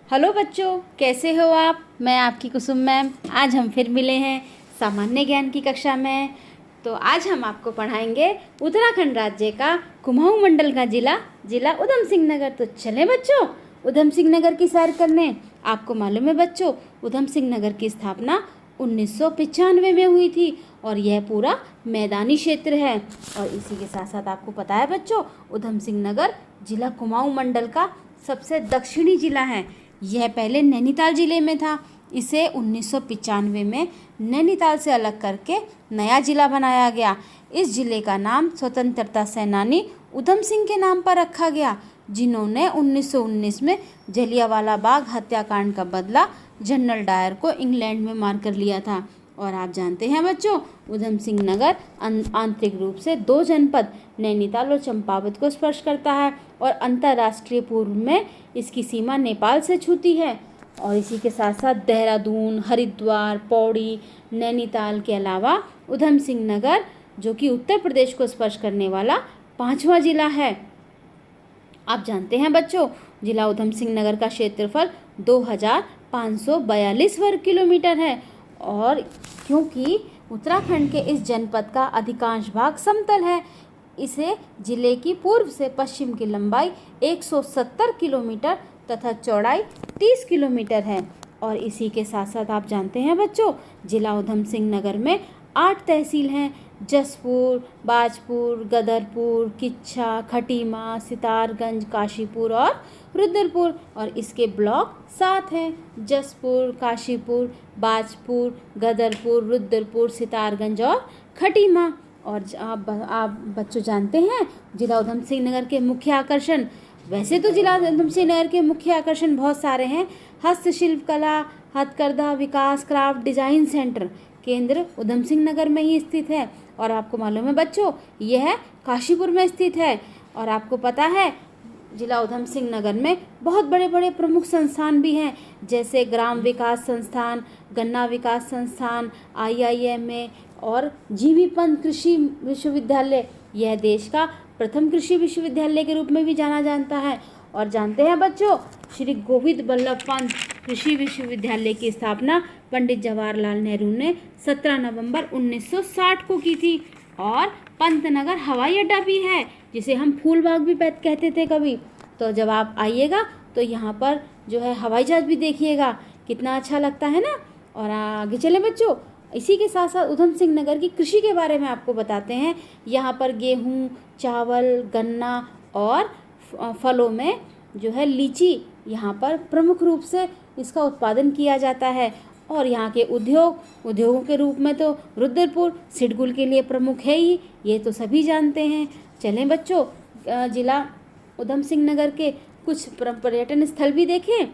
Hello बच्चों, कैसे हो आप। मैं आपकी कुसुम मैम। आज हम फिर मिले हैं सामान्य ज्ञान की कक्षा में। तो आज हम आपको पढ़ाएंगे उत्तराखंड राज्य का कुमाऊं मंडल का जिला उधम सिंह नगर। तो चलें बच्चों उधम सिंह नगर की सैर करने। आपको मालूम है बच्चों, उधम सिंह नगर की स्थापना 1995 में हुई थी और यह पूरा मैदानी क्षेत्र है। और इसी के साथ साथ आपको पता है बच्चों, उधम सिंह नगर जिला कुमाऊं मंडल का सबसे दक्षिणी जिला है। यह पहले नैनीताल जिले में था। इसे 1995 में नैनीताल से अलग करके नया जिला बनाया गया। इस जिले का नाम स्वतंत्रता सेनानी उधम सिंह के नाम पर रखा गया, जिन्होंने 1919 में जलियांवाला बाग हत्याकांड का बदला जनरल डायर को इंग्लैंड में मारकर लिया था। और आप जानते हैं बच्चों, उधम सिंह नगर आंतरिक रूप से दो जनपद नैनीताल और चंपावत को स्पर्श करता है और अंतर्राष्ट्रीय पूर्व में इसकी सीमा नेपाल से छूती है। और इसी के साथ साथ देहरादून, हरिद्वार, पौड़ी, नैनीताल के अलावा उधम सिंह नगर, जो कि उत्तर प्रदेश को स्पर्श करने वाला 5वां जिला है। आप जानते हैं बच्चों, जिला उधम सिंह नगर का क्षेत्रफल 2542 वर्ग किलोमीटर है। और क्योंकि उत्तराखंड के इस जनपद का अधिकांश भाग समतल है, इसे जिले की पूर्व से पश्चिम की लंबाई 170 किलोमीटर तथा चौड़ाई 30 किलोमीटर है। और इसी के साथ साथ आप जानते हैं बच्चों, जिला उधम सिंह नगर में 8 तहसील हैं: जसपुर, बाजपुर, गदरपुर, किच्छा, खटीमा, सितारगंज, काशीपुर और रुद्रपुर। और इसके ब्लॉक 7 हैं: जसपुर, काशीपुर, बाजपुर, गदरपुर, रुद्रपुर, सितारगंज और खटीमा। और आप बच्चों जानते हैं जिला उधम सिंह नगर के मुख्य आकर्षण। वैसे तो जिला उधम सिंह नगर के मुख्य आकर्षण बहुत सारे हैं। हस्तशिल्प कला, हथकरघा विकास, क्राफ्ट डिजाइन सेंटर केंद्र उधम सिंह नगर में ही स्थित है। और आपको मालूम है बच्चों, यह काशीपुर में स्थित है। और आपको पता है, जिला उधम सिंह नगर में बहुत बड़े बड़े प्रमुख संस्थान भी हैं, जैसे ग्राम विकास संस्थान, गन्ना विकास संस्थान, IIMA और जीवी पंत कृषि विश्वविद्यालय। यह देश का प्रथम कृषि विश्वविद्यालय के रूप में भी जाना जाता है। और जानते हैं बच्चों, श्री गोविंद बल्लभ पंत कृषि विश्वविद्यालय की स्थापना पंडित जवाहरलाल नेहरू ने 17 नवंबर 1960 को की थी। और पंतनगर हवाई अड्डा भी है, जिसे हम फूलबाग भी कहते थे कभी। तो जब आप आइएगा तो यहाँ पर जो है हवाई जहाज भी देखिएगा, कितना अच्छा लगता है ना। और आगे चले बच्चों, इसी के साथ साथ उधम सिंह नगर की कृषि के बारे में आपको बताते हैं। यहाँ पर गेहूँ, चावल, गन्ना और फलों में जो है लीची, यहाँ पर प्रमुख रूप से इसका उत्पादन किया जाता है। और यहाँ के उद्योगों के रूप में तो रुद्रपुर सिडकुल के लिए प्रमुख है ही, ये तो सभी जानते हैं। चलें बच्चों, जिला उधम सिंह नगर के कुछ पर्यटन स्थल भी देखें।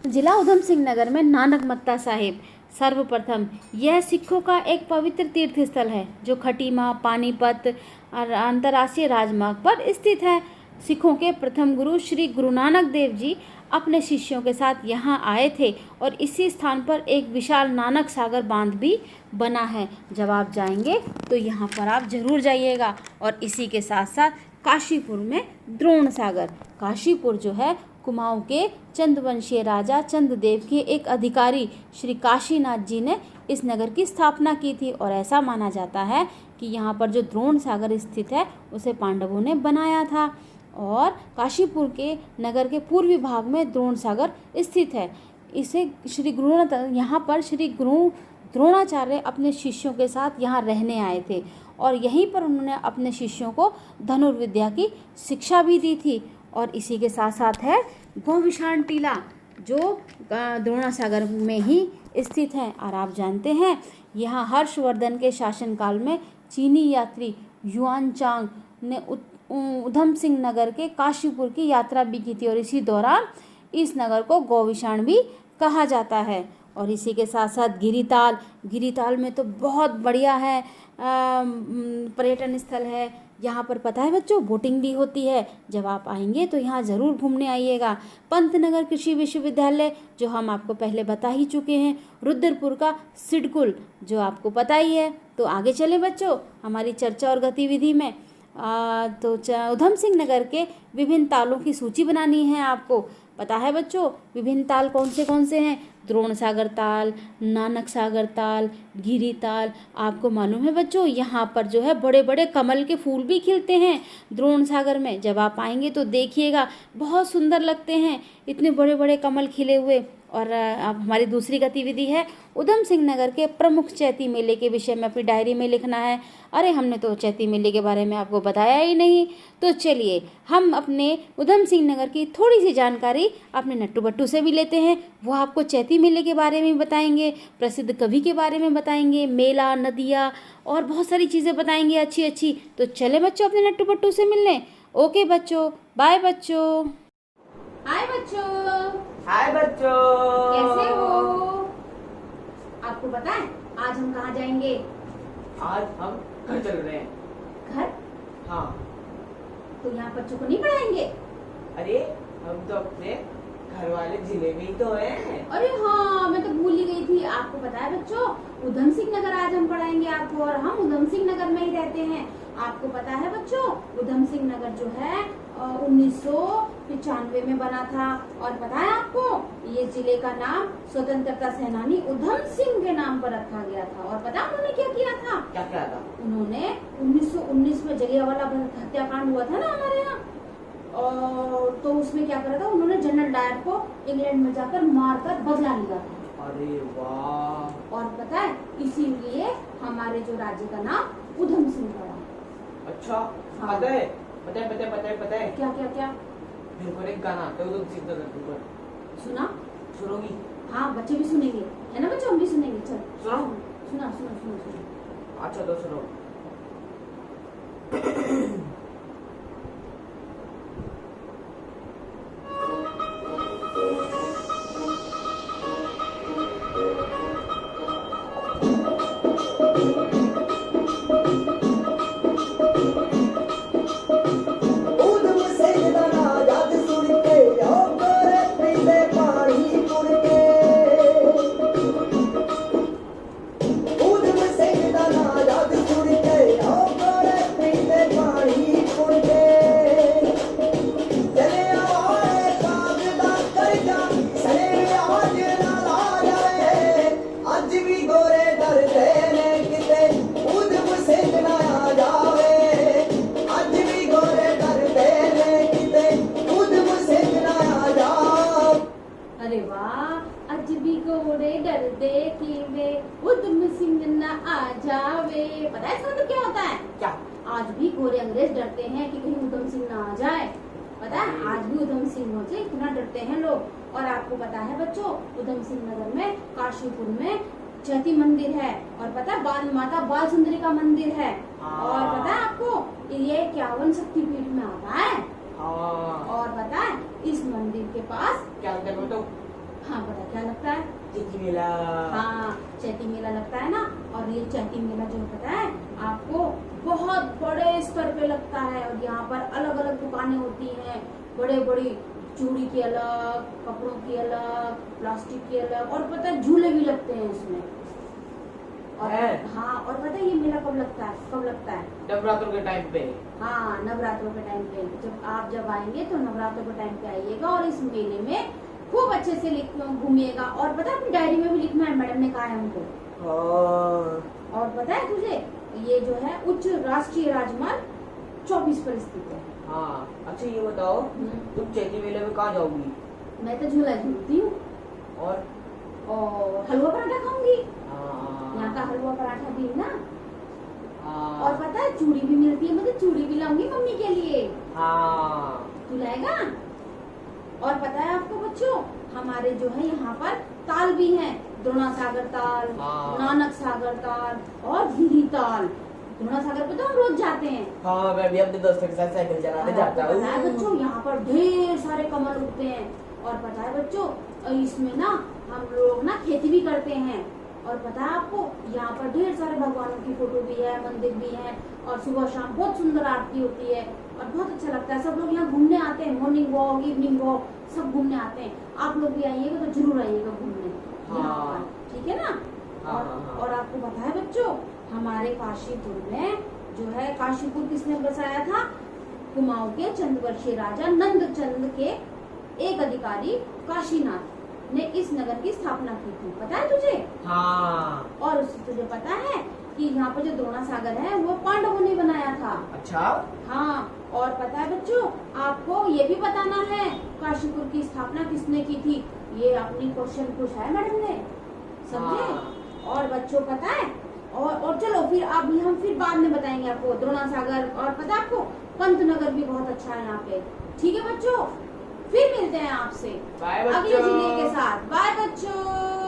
जिला उधम सिंह नगर में नानक मत्ता साहिब सर्वप्रथम, यह सिखों का एक पवित्र तीर्थ स्थल है, जो खटीमा, पानीपत और अंतर्राष्ट्रीय राजमार्ग पर स्थित है। सिखों के प्रथम गुरु श्री गुरु नानक देव जी अपने शिष्यों के साथ यहाँ आए थे और इसी स्थान पर एक विशाल नानक सागर बांध भी बना है। जब आप जाएंगे तो यहाँ पर आप जरूर जाइएगा। और इसी के साथ साथ काशीपुर में द्रोण सागर, काशीपुर जो है कुमाऊं के चंदवंशीय राजा चंद्रदेव के एक अधिकारी श्री काशीनाथ जी ने इस नगर की स्थापना की थी। और ऐसा माना जाता है कि यहाँ पर जो द्रोण सागर स्थित है, उसे पांडवों ने बनाया था। और काशीपुर के नगर के पूर्वी भाग में द्रोण सागर स्थित है। इसे यहाँ पर श्री गुरु द्रोणाचार्य अपने शिष्यों के साथ यहाँ रहने आए थे और यहीं पर उन्होंने अपने शिष्यों को धनुर्विद्या की शिक्षा भी दी थी। और इसी के साथ साथ है गोविशान टीला, जो द्रोणासागर में ही स्थित है। और आप जानते हैं, यहाँ हर्षवर्धन के शासनकाल में चीनी यात्री युआनचांग ने उधम सिंह नगर के काशीपुर की यात्रा भी की थी और इसी दौरान इस नगर को गोविशान भी कहा जाता है। और इसी के साथ साथ गिरिताल में तो बहुत बढ़िया है, पर्यटन स्थल है। यहाँ पर पता है बच्चों, बोटिंग भी होती है। जब आप आएंगे तो यहाँ ज़रूर घूमने आइएगा। पंतनगर कृषि विश्वविद्यालय, जो हम आपको पहले बता ही चुके हैं। रुद्रपुर का सिडकुल, जो आपको पता ही है। तो आगे चले बच्चों हमारी चर्चा और गतिविधि में। तो उधम सिंह नगर के विभिन्न तालों की सूची बनानी है आपको। पता है बच्चों विभिन्न ताल कौन से हैं? द्रोण सागर ताल, नानक सागर ताल, गिरी ताल। आपको मालूम है बच्चों यहाँ पर जो है बड़े बड़े कमल के फूल भी खिलते हैं द्रोण सागर में। जब आप आएंगे तो देखिएगा, बहुत सुंदर लगते हैं, इतने बड़े बड़े कमल खिले हुए। और अब हमारी दूसरी गतिविधि है उधम सिंह नगर के प्रमुख चैती मेले के विषय में अपनी डायरी में लिखना है। अरे हमने तो चैती मेले के बारे में आपको बताया ही नहीं। तो चलिए हम अपने उधम सिंह नगर की थोड़ी सी जानकारी अपने नट्टू बट्टू से भी लेते हैं। वो आपको चैती मेले के बारे में बताएंगे, प्रसिद्ध कवि के बारे में बताएंगे, मेला, नदियाँ और बहुत सारी चीज़ें बताएंगे अच्छी अच्छी। तो चले बच्चों अपने नट्टू बट्टू से मिलने। ओके बच्चों, बाय बच्चों। हाय बच्चों। हाय बच्चों, कैसे हो? आपको पता है आज हम कहाँ जाएंगे? आज हम घर चल रहे हैं। घर? हाँ। तो यहाँ बच्चों को नहीं पढ़ाएंगे? अरे हम तो अपने घर वाले जिले में ही तो हैं। अरे हाँ, मैं तो भूल ही गई थी। आपको पता है बच्चों उधम सिंह नगर आज हम पढ़ाएंगे आपको, और हम उधम सिंह नगर में ही रहते हैं। आपको पता है बच्चों उधम सिंह नगर जो है 1995 में बना था। और पता है आपको ये जिले का नाम स्वतंत्रता सेनानी उधम सिंह के नाम पर रखा गया था। और पता है उन्होंने क्या किया था? क्या किया था? उन्होंने 1919 में जलियांवाला बाग हत्याकांड हुआ था ना हमारे यहाँ, और तो उसमें क्या करा था उन्होंने, जनरल डायर को इंग्लैंड में जाकर मारकर बदला लिया था। अरे वाह। और पता है इसीलिए हमारे जो राज्य का नाम उधम सिंह पड़ा। अच्छा। हाँ। पता है पता है पता है पता है पता है क्या क्या क्या? मेरे को एक गाना आता है उधम सिंह नगर के ऊपर। सुना? सुनोगी? हाँ बच्चे भी सुनेंगे, है ना बच्चों? हम भी सुनेंगे। चल सुनो। सुना सुना सुना सुना। अच्छा तो सुनो। अरे वाह, अज भी घोड़े डरते कि वे उधम सिंह न आ जावे। पता है इसका मतलब क्या होता है? क्या? आज भी घोड़े अंग्रेज डरते हैं कि कहीं उधम सिंह न आ जाए। पता है आज भी उधम सिंह से इतना डरते हैं लोग। और आपको पता है बच्चों उधम सिंह नगर में काशीपुर में चैती मंदिर है, और पता है बाल माता बाल सुंदरी का मंदिर है। और पता है आपको ये 51 शक्तिपीठ में आता है। और पता है इस मंदिर के पास क्या लगता है तो? हाँ पता क्या लगता है? चैती मेला। हाँ चैती मेला लगता है ना। और ये चैती मेला जो पता है आपको बहुत बड़े स्तर पे लगता है, और यहाँ पर अलग अलग दुकानें होती हैं, बड़े बड़ी, चूड़ी की अलग, कपड़ों की अलग, प्लास्टिक की अलग, और पता है झूले भी लगते हैं इसमें। और हाँ, और पता है ये मेला कब लगता है? कब लगता है? नवरात्रों के टाइम पे। हाँ नवरात्रों के टाइम पे। जब आएंगे तो नवरात्रों के टाइम पे आइएगा, और इस मेले में खूब अच्छे से घूमिएगा। और पता है अपनी डायरी में भी लिखना है, मैडम ने कहा है हमको। और पता है तुझे ये जो है उच्च राष्ट्रीय राजमार्ग 24 पर स्थित है। हाँ। अच्छा ये बताओ तुम चैती मेले में कहाँ जाओगी? मैं तो झूला झूलती हूँ, और हलवा पराठा खाऊंगी। हाँ। यहाँ का हलवा पराठा भी ना। हाँ। और पता है चूड़ी भी मिलती है, मतलब चूड़ी भी लाऊंगी मम्मी के लिए। हाँ। तू लाएगा? और पता है आपको बच्चों हमारे जो है यहाँ पर ताल भी हैं, द्रोणा सागर ताल, नानक सागर ताल और गिरी ताल। द्रोणा सागर पे तो हम रोज जाते हैं। हाँ मैं भी अपने दोस्तों के साथ साइकिल चलाने जाता हूँ। पता है बच्चों यहाँ पर ढेर सारे कमल उगते हैं। और पता है बच्चों इसमें ना हम लोग ना खेती भी करते हैं। और पता है आपको यहाँ पर ढेर सारे भगवानों की फोटो भी है, मंदिर भी है, और सुबह शाम बहुत सुंदर आरती होती है, और बहुत अच्छा लगता है। सब लोग यहाँ घूमने आते हैं, मॉर्निंग वॉक, इवनिंग वॉक, सब घूमने आते हैं। आप लोग भी आइएगा तो जरूर आइएगा घूमने यहाँ पर, ठीक है ना? और आपको पता है बच्चों हमारे काशीपुर में जो है, काशीपुर किसने बसाया था? कुमाऊं के चंद्रवंशी राजा नंद चंद के एक अधिकारी काशीनाथ ने इस नगर की स्थापना की थी। पता है तुझे? हाँ। और उससे तुझे पता है कि यहाँ पर जो द्रोणा सागर है वो पांडवों ने बनाया था। अच्छा। हाँ, और पता है बच्चों, आपको ये भी बताना है काशीपुर की स्थापना किसने की थी। ये अपनी क्वेश्चन पूछा है मैडम ने, समझे? हाँ। और बच्चों पता है, और चलो फिर अभी हम फिर बाद में बताएंगे आपको द्रोणा सागर। और पता है आपको पंतनगर भी बहुत अच्छा है यहाँ पे। ठीक है बच्चों, फिर मिलते हैं आपसे बाय अगले जिले के बच्चों। साथ। बाय बच्चों।